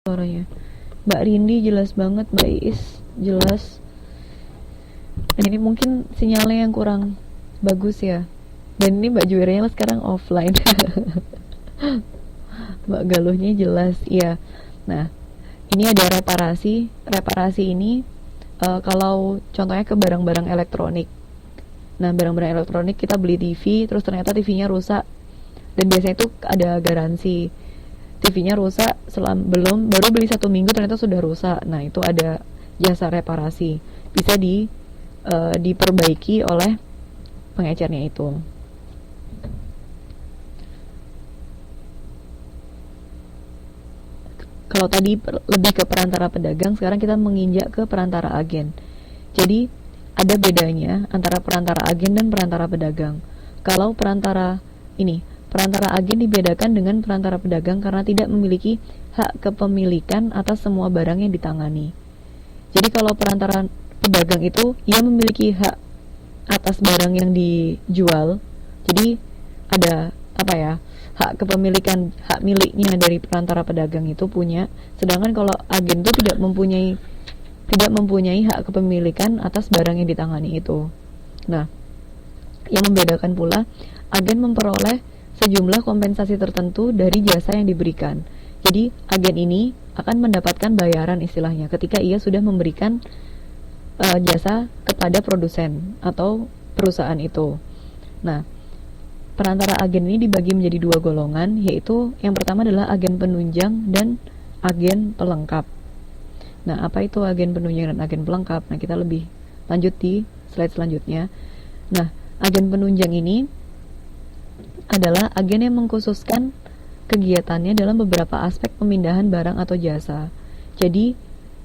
suaranya. Mbak Rindi jelas banget, Mbak Iis jelas. Dan ini mungkin sinyalnya yang kurang bagus ya. Dan ini Mbak Juwernya sekarang offline. Mbak Galuhnya jelas, iya. Nah, ini ada reparasi. Reparasi ini kalau contohnya ke barang-barang elektronik. Nah, barang-barang elektronik kita beli TV, terus ternyata TV-nya rusak. Dan biasanya itu ada garansi. TV-nya rusak baru beli 1 minggu ternyata sudah rusak. Nah, itu ada jasa reparasi. Bisa diperbaiki oleh pengecernya itu. Kalau tadi lebih ke perantara pedagang, sekarang kita menginjak ke perantara agen. Jadi ada bedanya antara perantara agen dan perantara pedagang. Kalau perantara agen dibedakan dengan perantara pedagang karena tidak memiliki hak kepemilikan atas semua barang yang ditangani. Jadi kalau perantara pedagang itu ia memiliki hak atas barang yang dijual. Jadi ada apa ya? Hak kepemilikan, hak miliknya dari perantara pedagang itu punya. Sedangkan kalau agen itu tidak mempunyai hak kepemilikan atas barang yang ditangani itu. Nah, yang membedakan pula, agen memperoleh sejumlah kompensasi tertentu dari jasa yang diberikan. Jadi, agen ini akan mendapatkan bayaran istilahnya ketika ia sudah memberikan jasa kepada produsen atau perusahaan itu. Nah, perantara agen ini dibagi menjadi 2 golongan, yaitu yang pertama adalah agen penunjang dan agen pelengkap. Nah, apa itu agen penunjang dan agen pelengkap? Nah, kita lebih lanjut di slide selanjutnya. Nah, agen penunjang ini adalah agen yang mengkhususkan kegiatannya dalam beberapa aspek pemindahan barang atau jasa. Jadi,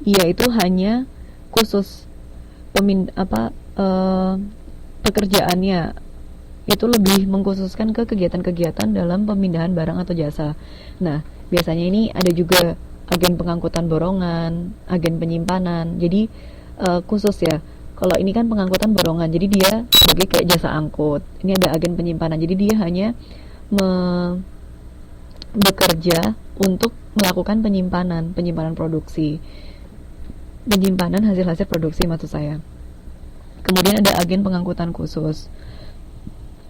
ia itu hanya khusus pekerjaannya itu lebih mengkhususkan ke kegiatan-kegiatan dalam pemindahan barang atau jasa. Nah, biasanya ini ada juga agen pengangkutan borongan, agen penyimpanan. Jadi khusus ya. Kalau ini kan pengangkutan borongan, jadi dia sebagai kayak jasa angkut. Ini ada agen penyimpanan, jadi dia hanya bekerja untuk melakukan penyimpanan produksi, penyimpanan hasil-hasil produksi maksud saya. Kemudian ada agen pengangkutan khusus,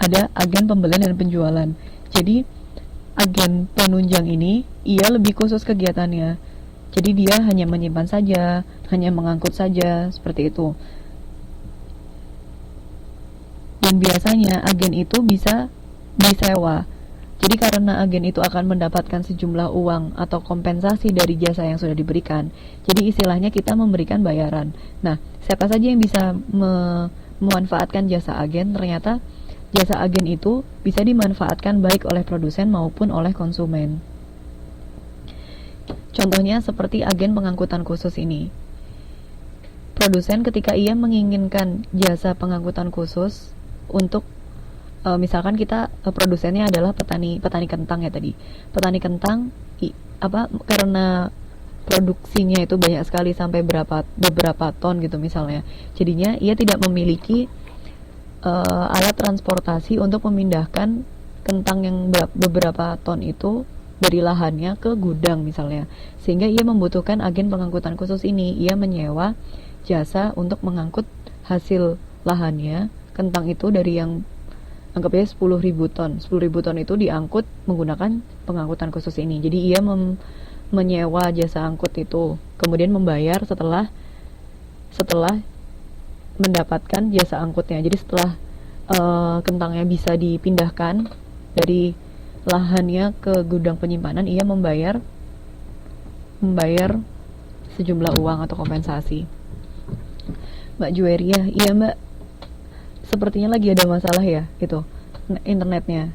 ada agen pembelian dan penjualan. Jadi agen penunjang ini ia lebih khusus kegiatannya. Jadi dia hanya menyimpan saja, hanya mengangkut saja, seperti itu. Dan biasanya agen itu bisa disewa. Jadi karena agen itu akan mendapatkan sejumlah uang atau kompensasi dari jasa yang sudah diberikan, jadi istilahnya kita memberikan bayaran. Nah, siapa saja yang bisa memanfaatkan jasa agen? Ternyata jasa agen itu bisa dimanfaatkan baik oleh produsen maupun oleh konsumen. Contohnya seperti agen pengangkutan khusus ini. Produsen ketika ia menginginkan jasa pengangkutan khusus untuk misalkan kita produsennya adalah petani kentang ya tadi. Petani kentang karena produksinya itu banyak sekali sampai beberapa ton gitu misalnya. Jadinya ia tidak memiliki alat transportasi untuk memindahkan kentang yang beberapa ton itu dari lahannya ke gudang misalnya, sehingga ia membutuhkan agen pengangkutan khusus ini. Ia menyewa jasa untuk mengangkut hasil lahannya, kentang itu dari yang anggapnya 10.000 ton. 10.000 ton itu diangkut menggunakan pengangkutan khusus ini. Jadi ia menyewa jasa angkut itu, kemudian membayar setelah mendapatkan jasa angkutnya. Jadi setelah kentangnya bisa dipindahkan dari lahannya ke gudang penyimpanan, ia membayar sejumlah uang atau kompensasi. Mbak Juweria, iya Mbak, sepertinya lagi ada masalah ya gitu internetnya.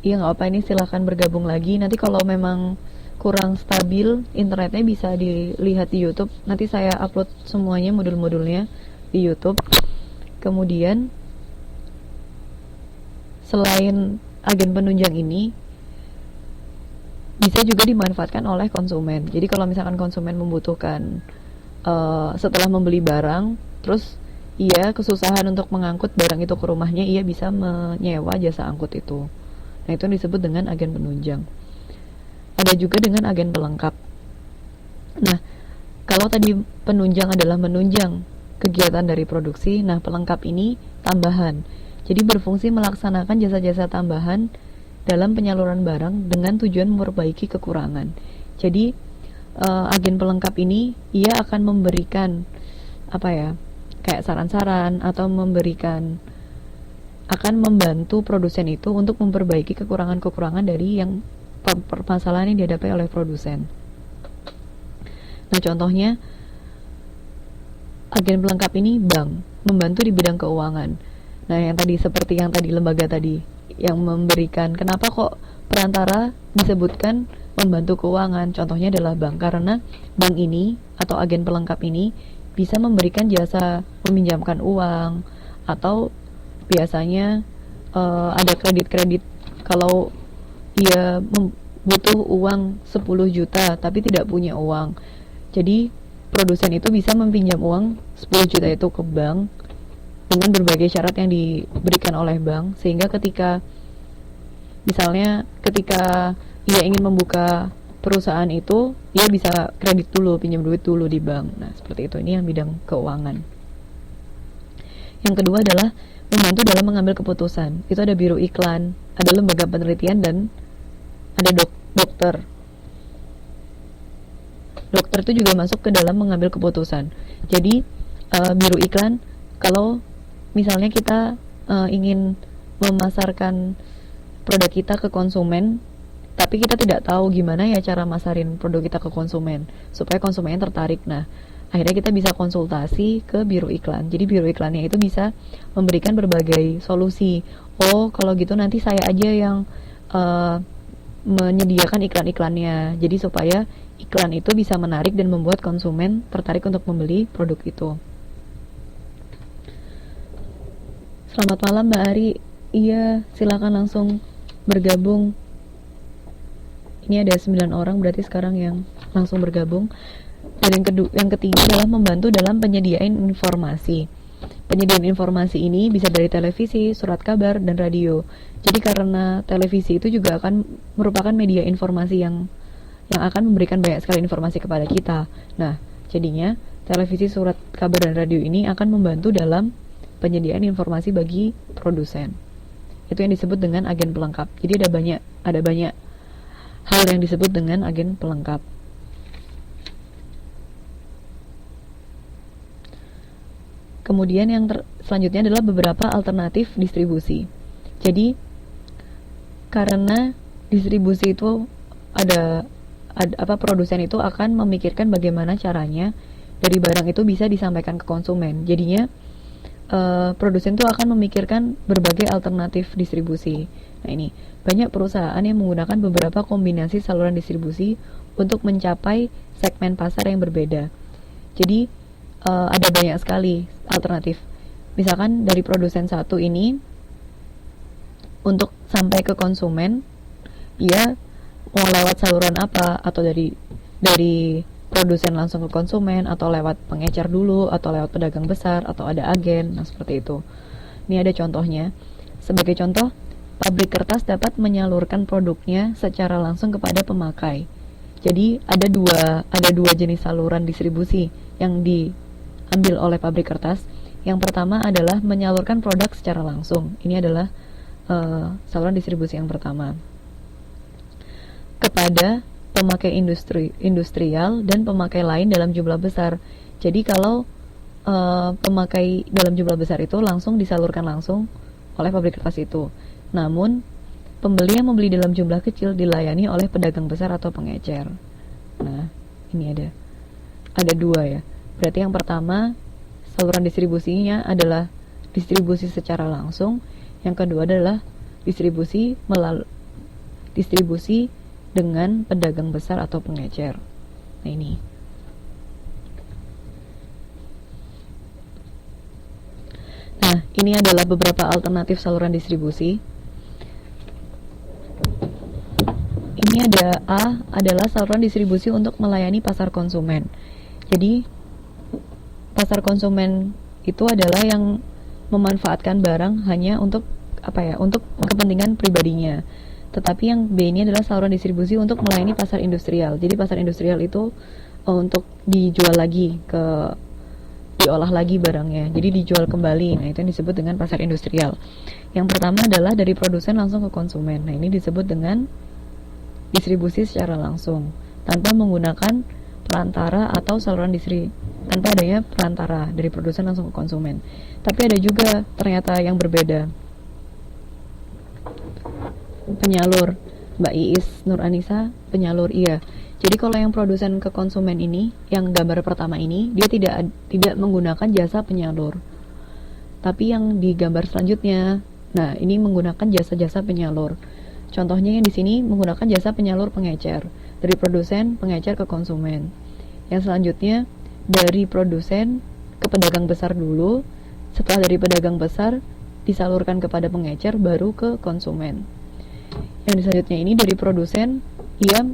Iya, nggak apa, ini silahkan bergabung lagi. Nanti kalau memang kurang stabil internetnya bisa dilihat di YouTube. Nanti saya upload semuanya modul-modulnya di YouTube. Kemudian selain agen penunjang ini bisa juga dimanfaatkan oleh konsumen. Jadi kalau misalkan konsumen membutuhkan setelah membeli barang, terus ia kesusahan untuk mengangkut barang itu ke rumahnya, ia bisa menyewa jasa angkut itu. Nah, itu disebut dengan agen penunjang. Ada juga dengan agen pelengkap. Nah, kalau tadi penunjang adalah menunjang kegiatan dari produksi, nah pelengkap ini tambahan. Jadi berfungsi melaksanakan jasa-jasa tambahan dalam penyaluran barang dengan tujuan memperbaiki kekurangan. Jadi agen pelengkap ini ia akan memberikan apa ya, kayak saran-saran atau akan membantu produsen itu untuk memperbaiki kekurangan-kekurangan dari yang permasalahan yang dihadapi oleh produsen. Nah, contohnya agen pelengkap ini bank, membantu di bidang keuangan. Nah, yang tadi seperti yang tadi lembaga tadi yang memberikan, kenapa kok perantara disebutkan membantu keuangan? Contohnya adalah bank, karena bank ini atau agen pelengkap ini bisa memberikan jasa meminjamkan uang, atau biasanya ada kredit-kredit kalau ia butuh uang 10 juta tapi tidak punya uang. Jadi produsen itu bisa meminjam uang 10 juta itu ke bank dengan berbagai syarat yang diberikan oleh bank, sehingga ketika ia ingin membuka perusahaan itu, ia bisa kredit dulu, pinjam duit dulu di bank. Nah, seperti itu. Ini yang bidang keuangan. Yang kedua adalah membantu dalam mengambil keputusan. Itu ada biro iklan, ada lembaga penelitian, dan ada dokter. Dokter itu juga masuk ke dalam mengambil keputusan. Jadi biro iklan, kalau misalnya kita ingin memasarkan produk kita ke konsumen, tapi kita tidak tahu gimana ya cara masarin produk kita ke konsumen supaya konsumennya tertarik. Nah, akhirnya kita bisa konsultasi ke biro iklan. Jadi biro iklannya itu bisa memberikan berbagai solusi. Oh, kalau gitu nanti saya aja yang menyediakan iklan-iklannya. Jadi supaya iklan itu bisa menarik dan membuat konsumen tertarik untuk membeli produk itu. Selamat malam Mbak Ari. Iya, silakan langsung bergabung. Ini ada 9 orang, berarti sekarang yang langsung bergabung. Dan yang ketiga adalah membantu dalam penyediaan informasi. Penyediaan informasi ini bisa dari televisi, surat kabar, dan radio. Jadi karena televisi itu juga akan merupakan media informasi yang akan memberikan banyak sekali informasi kepada kita. Nah, jadinya televisi, surat kabar, dan radio ini akan membantu dalam penyediaan informasi bagi produsen. Itu yang disebut dengan agen pelengkap. Jadi ada banyak hal yang disebut dengan agen pelengkap. Kemudian yang selanjutnya adalah beberapa alternatif distribusi. Jadi karena distribusi itu ada produsen itu akan memikirkan bagaimana caranya dari barang itu bisa disampaikan ke konsumen. Jadinya produsen itu akan memikirkan berbagai alternatif distribusi. Nah, ini banyak perusahaan yang menggunakan beberapa kombinasi saluran distribusi untuk mencapai segmen pasar yang berbeda. Jadi ada banyak sekali alternatif. Misalkan dari produsen satu ini untuk sampai ke konsumen, ia mau lewat saluran apa, atau dari produsen langsung ke konsumen, atau lewat pengecer dulu, atau lewat pedagang besar, atau ada agen. Nah, seperti itu. Ini ada contohnya. Sebagai contoh, pabrik kertas dapat menyalurkan produknya secara langsung kepada pemakai. Jadi ada dua jenis saluran distribusi yang diambil oleh pabrik kertas. Yang pertama adalah menyalurkan produk secara langsung. Ini adalah saluran distribusi yang pertama, kepada pemakai industrial dan pemakai lain dalam jumlah besar. Jadi kalau pemakai dalam jumlah besar itu langsung disalurkan langsung oleh pabrik kertas itu. Namun pembeli yang membeli dalam jumlah kecil dilayani oleh pedagang besar atau pengecer. Nah, ini ada dua ya. Berarti yang pertama, saluran distribusinya adalah distribusi secara langsung. Yang kedua adalah distribusi dengan pedagang besar atau pengecer. Nah, ini. Nah, ini adalah beberapa alternatif saluran distribusi. Ini adalah saluran distribusi untuk melayani pasar konsumen. Jadi pasar konsumen itu adalah yang memanfaatkan barang hanya untuk untuk kepentingan pribadinya. Tetapi yang B ini adalah saluran distribusi untuk melayani pasar industrial. Jadi pasar industrial itu untuk dijual lagi diolah lagi barangnya, jadi dijual kembali. Nah, itu yang disebut dengan pasar industrial. Yang pertama adalah dari produsen langsung ke konsumen. Nah, ini disebut dengan distribusi secara langsung tanpa menggunakan perantara atau saluran tanpa adanya perantara dari produsen langsung ke konsumen. Tapi ada juga ternyata yang berbeda. Penyalur, Mbak Iis Nur Anissa, penyalur, iya. Jadi kalau yang produsen ke konsumen ini, yang gambar pertama ini, dia tidak menggunakan jasa penyalur. Tapi yang di gambar selanjutnya, nah ini menggunakan jasa-jasa penyalur. Contohnya yang di sini menggunakan jasa penyalur pengecer dari produsen pengecer ke konsumen. Yang selanjutnya dari produsen ke pedagang besar dulu. Setelah dari pedagang besar disalurkan kepada pengecer baru ke konsumen. Yang selanjutnya ini dari produsen ia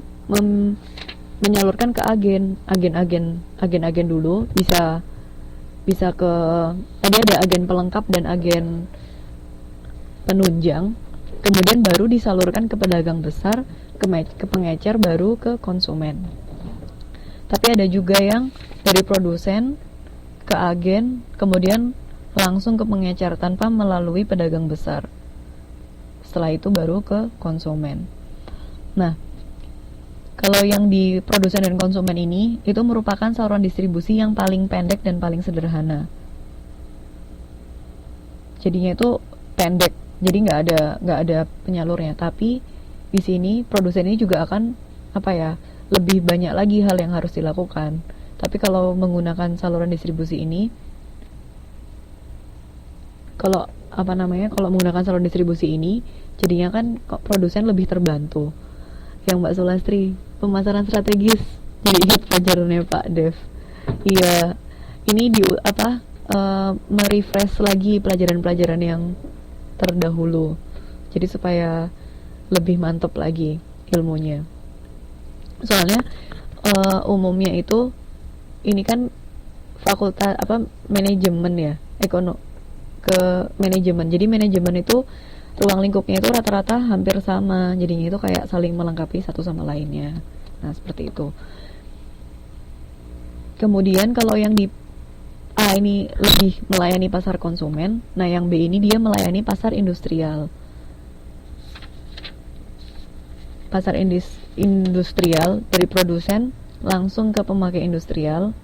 menyalurkan ke agen dulu, bisa ke tadi ada agen pelengkap dan agen penunjang, kemudian baru disalurkan ke pedagang besar, ke pengecer, baru ke konsumen. Tapi ada juga yang dari produsen ke agen, kemudian langsung ke pengecer tanpa melalui pedagang besar. Setelah itu baru ke konsumen. Nah, kalau yang di produsen dan konsumen ini, itu merupakan saluran distribusi yang paling pendek dan paling sederhana. Jadinya itu pendek, jadi nggak ada penyalurnya. Tapi di sini produsen ini juga akan lebih banyak lagi hal yang harus dilakukan. Tapi kalau menggunakan saluran distribusi ini, kalau menggunakan saluran distribusi ini, jadinya kan produsen lebih terbantu. Yang Mbak Sulastri, pemasaran strategis, jadi ingat pelajarannya Pak Dev. Iya, ini merefresh lagi pelajaran-pelajaran yang terdahulu, jadi supaya lebih mantap lagi ilmunya. Soalnya umumnya itu ini kan fakultas manajemen ya, ke manajemen. Jadi manajemen itu ruang lingkupnya itu rata-rata hampir sama, jadinya itu kayak saling melengkapi satu sama lainnya. Nah, seperti itu. Kemudian kalau yang di A ini lebih melayani pasar konsumen, nah yang B ini dia melayani pasar industrial. Pasar industrial dari produsen langsung ke pemakai industrial.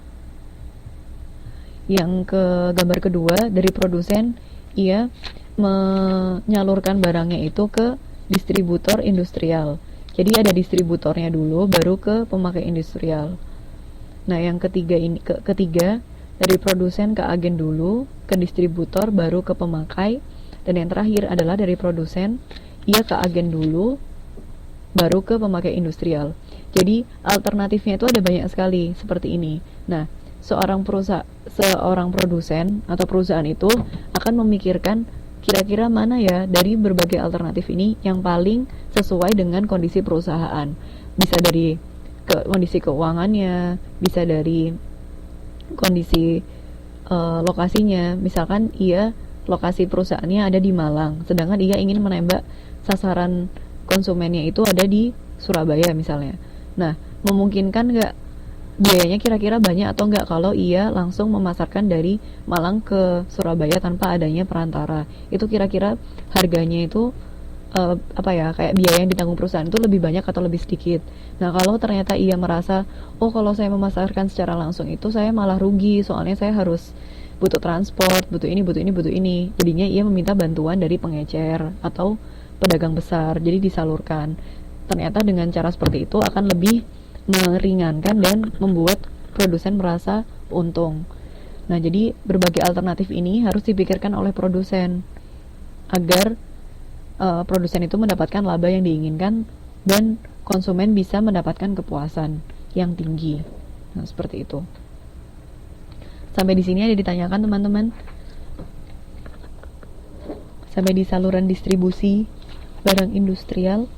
Yang ke gambar kedua, dari produsen ia menyalurkan barangnya itu ke distributor industrial. Jadi ada distributornya dulu baru ke pemakai industrial. Nah, yang ketiga dari produsen ke agen dulu, ke distributor baru ke pemakai, dan yang terakhir adalah dari produsen ia ke agen dulu baru ke pemakai industrial. Jadi alternatifnya itu ada banyak sekali seperti ini. Nah, seorang produsen atau perusahaan itu akan memikirkan kira-kira mana ya dari berbagai alternatif ini yang paling sesuai dengan kondisi perusahaan. Bisa dari kondisi keuangannya, bisa dari kondisi lokasinya. Misalkan lokasi perusahaannya ada di Malang, sedangkan ia ingin menembak sasaran konsumennya itu ada di Surabaya misalnya. Nah, memungkinkan nggak biayanya kira-kira banyak atau enggak kalau ia langsung memasarkan dari Malang ke Surabaya tanpa adanya perantara? Itu kira-kira harganya itu kayak biaya yang ditanggung perusahaan itu lebih banyak atau lebih sedikit. Nah, kalau ternyata ia merasa, kalau saya memasarkan secara langsung itu saya malah rugi, soalnya saya harus butuh transport, butuh ini, jadinya ia meminta bantuan dari pengecer atau pedagang besar, jadi disalurkan. Ternyata dengan cara seperti itu akan lebih meringankan dan membuat produsen merasa untung. Nah, jadi berbagai alternatif ini harus dipikirkan oleh produsen agar produsen itu mendapatkan laba yang diinginkan dan konsumen bisa mendapatkan kepuasan yang tinggi. Nah, seperti itu. Sampai di sini ada ditanyakan teman-teman? Sampai di saluran distribusi barang industrial.